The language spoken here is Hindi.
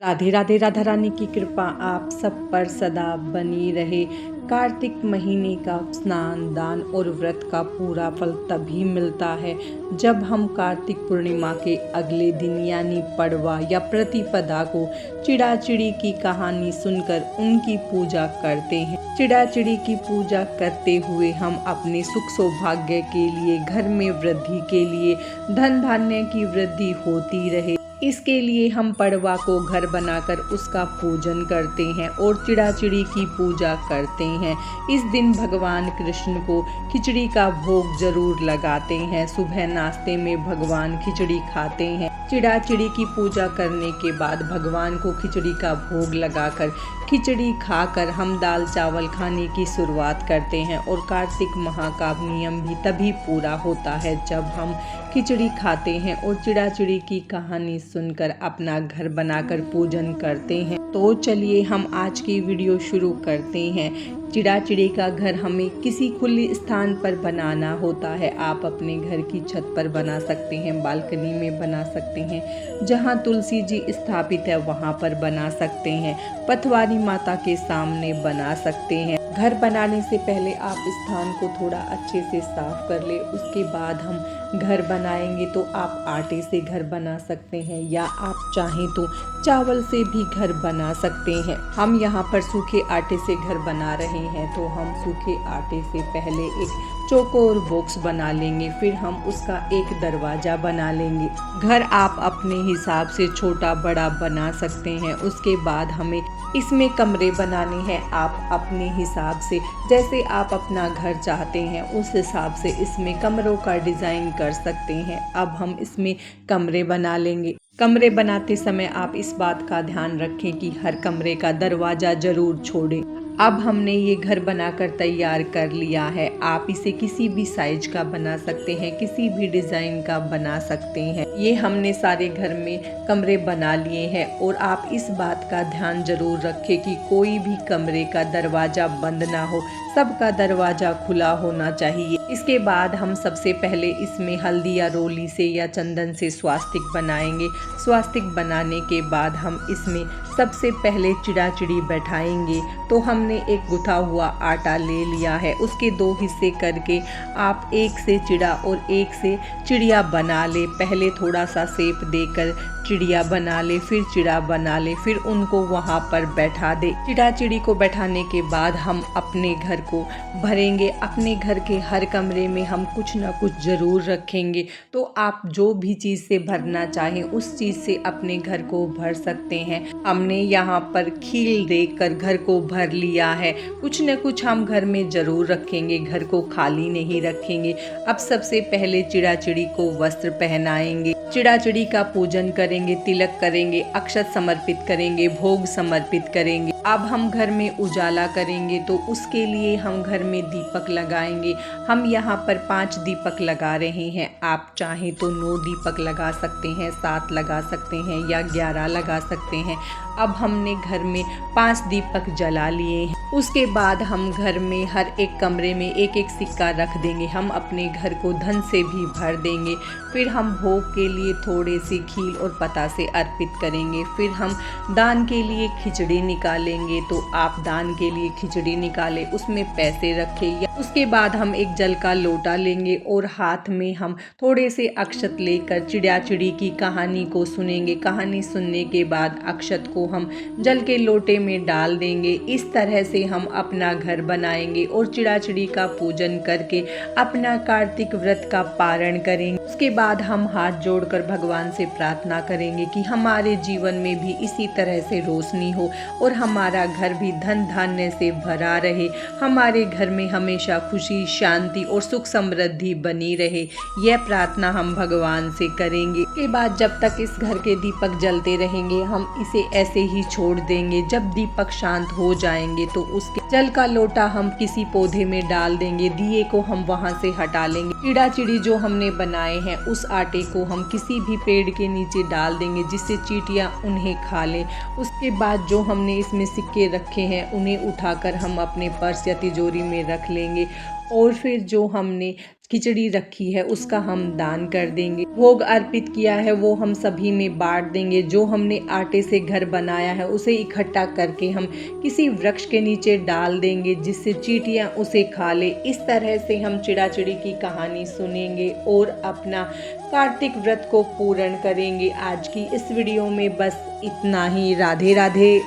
राधे राधे। राधा रानी की कृपा आप सब पर सदा बनी रहे। कार्तिक महीने का स्नान दान और व्रत का पूरा फल तभी मिलता है जब हम कार्तिक पूर्णिमा के अगले दिन यानी पड़वा या प्रतिपदा को चिड़ा चिड़ी की कहानी सुनकर उनकी पूजा करते हैं। चिड़ा चिड़ी की पूजा करते हुए हम अपने सुख सौभाग्य के लिए, घर में वृद्धि के लिए, धन धान्य की वृद्धि होती रहे, इसके लिए हम पड़वा को घर बनाकर उसका पूजन करते हैं और चिड़ा चिड़ी की पूजा करते हैं। इस दिन भगवान कृष्ण को खिचड़ी का भोग जरूर लगाते हैं। सुबह नाश्ते में भगवान खिचड़ी खाते हैं। चिड़ा चिड़ी की पूजा करने के बाद भगवान को खिचड़ी का भोग लगाकर खिचड़ी खाकर हम दाल चावल खाने की शुरुआत करते हैं और कार्तिक माह का नियम भी तभी पूरा होता है जब हम खिचड़ी खाते हैं और चिड़ा चिड़ी की कहानी सुनकर अपना घर बनाकर पूजन करते हैं। तो चलिए हम आज की वीडियो शुरू करते हैं। चिड़ा चिड़ी का घर हमें किसी खुले स्थान पर बनाना होता है। आप अपने घर की छत पर बना सकते हैं, बालकनी में बना सकते हैं, जहां तुलसी जी स्थापित है वहां पर बना सकते हैं, पथवारी माता के सामने बना सकते हैं। घर बनाने से पहले आप स्थान को थोड़ा अच्छे से साफ कर ले। उसके बाद हम घर बनाएंगे तो आप आटे से घर बना सकते हैं या आप चाहें तो चावल से भी घर बना सकते हैं। हम यहाँ पर सूखे आटे से घर बना रहे हैं तो हम सूखे आटे से पहले एक चौकोर बॉक्स बना लेंगे, फिर हम उसका एक दरवाजा बना लेंगे। घर आप अपने हिसाब से छोटा बड़ा बना सकते हैं। उसके बाद हमें इसमें कमरे बनाने हैं। आप अपने हिसाब से, जैसे आप अपना घर चाहते हैं उस हिसाब से इसमें कमरों का डिज़ाइन कर सकते हैं। अब हम इसमें कमरे बना लेंगे। कमरे बनाते समय आप इस बात का ध्यान रखें कि हर कमरे का दरवाज़ा ज़रूर छोड़ें। अब हमने ये घर बनाकर तैयार कर लिया है। आप इसे किसी भी साइज का बना सकते हैं, किसी भी डिज़ाइन का बना सकते हैं। ये हमने सारे घर में कमरे बना लिए हैं और आप इस बात का ध्यान जरूर रखें कि कोई भी कमरे का दरवाज़ा बंद ना हो, सबका दरवाज़ा खुला होना चाहिए। इसके बाद हम सबसे पहले इसमें हल्दी या रोली से या चंदन से स्वास्तिक बनाएंगे। स्वास्तिक बनाने के बाद हम इसमें सबसे पहले चिड़ा चिड़ी बैठाएंगे। तो हमने एक गुथा हुआ आटा ले लिया है, उसके 2 हिस्से करके आप एक से चिड़ा और एक से चिड़िया बना ले। पहले थोड़ा सा शेप देकर चिड़िया बना ले, फिर चिड़ा बना ले, फिर उनको वहाँ पर बैठा दे। चिड़ा चिड़ी को बैठाने के बाद हम अपने घर को भरेंगे। अपने घर के हर कमरे में हम कुछ ना कुछ ज़रूर रखेंगे। तो आप जो भी चीज़ से भरना चाहें उस चीज़ से अपने घर को भर सकते हैं। हमने यहाँ पर खील देकर घर को भर लिया है। कुछ न कुछ हम घर में ज़रूर रखेंगे, घर को खाली नहीं रखेंगे। अब सबसे पहले चिड़ा चिड़ी को वस्त्र पहनाएंगे, चिड़ा चिड़ी का पूजन करेंगे, तिलक करेंगे, अक्षत समर्पित करेंगे, भोग समर्पित करेंगे। अब हम घर में उजाला करेंगे तो उसके लिए हम घर में दीपक लगाएंगे। हम यहाँ पर 5 दीपक लगा रहे हैं। आप चाहें तो 9 दीपक लगा सकते हैं, 7 लगा सकते हैं या 11 लगा सकते हैं। अब हमने घर में 5 दीपक जला लिए हैं। उसके बाद हम घर में हर एक कमरे में एक एक सिक्का रख देंगे। हम अपने घर को धन से भी भर देंगे। फिर हम भोग के लिए थोड़े से खील और पतासे अर्पित करेंगे। फिर हम दान के लिए खिचड़ी निकालेंगे। तो आप दान के लिए खिचड़ी निकालें, उसमें पैसे रखें। या उसके बाद हम एक जल का लोटा लेंगे और हाथ में हम थोड़े से अक्षत लेकर चिड़ा चिड़ी की कहानी को सुनेंगे। कहानी सुनने के बाद अक्षत को हम जल के लोटे में डाल देंगे। इस तरह से हम अपना घर बनाएंगे और चिड़ा चिड़ी का पूजन करके अपना कार्तिक व्रत का पारण करेंगे। उसके बाद हम हाथ जोड़कर भगवान से प्रार्थना करेंगे कि हमारे जीवन में भी इसी तरह से रोशनी हो और हमारा घर भी धन धान्य से भरा रहे। हमारे घर में हमेशा खुशी, शांति और सुख समृद्धि बनी रहे। यह प्रार्थना हम भगवान से करेंगे। इसके बाद जब तक इस घर के दीपक जलते रहेंगे हम इसे ऐसे ही छोड़ देंगे। जब दीपक शांत हो जाएंगे तो उसके जल का लोटा हम किसी पौधे में डाल देंगे। दिए को हम वहां से हटा लेंगे। चिड़ा चिड़ी जो हमने बनाए हैं उस आटे को हम किसी भी पेड़ के नीचे डाल देंगे जिससे चींटियां उन्हें खा लें। उसके बाद जो हमने इसमें सिक्के रखे हैं उन्हें उठाकर हम अपने पर्स या तिजोरी में रख लेंगे। और फिर जो हमने खिचड़ी रखी है उसका हम दान कर देंगे, भोग अर्पित किया है वो हम सभी में बांट देंगे, जो हमने आटे से घर बनाया है उसे इकट्ठा करके हम किसी वृक्ष के नीचे डाल देंगे जिससे चींटियां उसे खा ले। इस तरह से हम चिड़ाचिड़ी की कहानी सुनेंगे और अपना कार्तिक व्रत को पूर्ण करेंगे। आज की इस वीडियो में बस इतना ही। राधे राधे।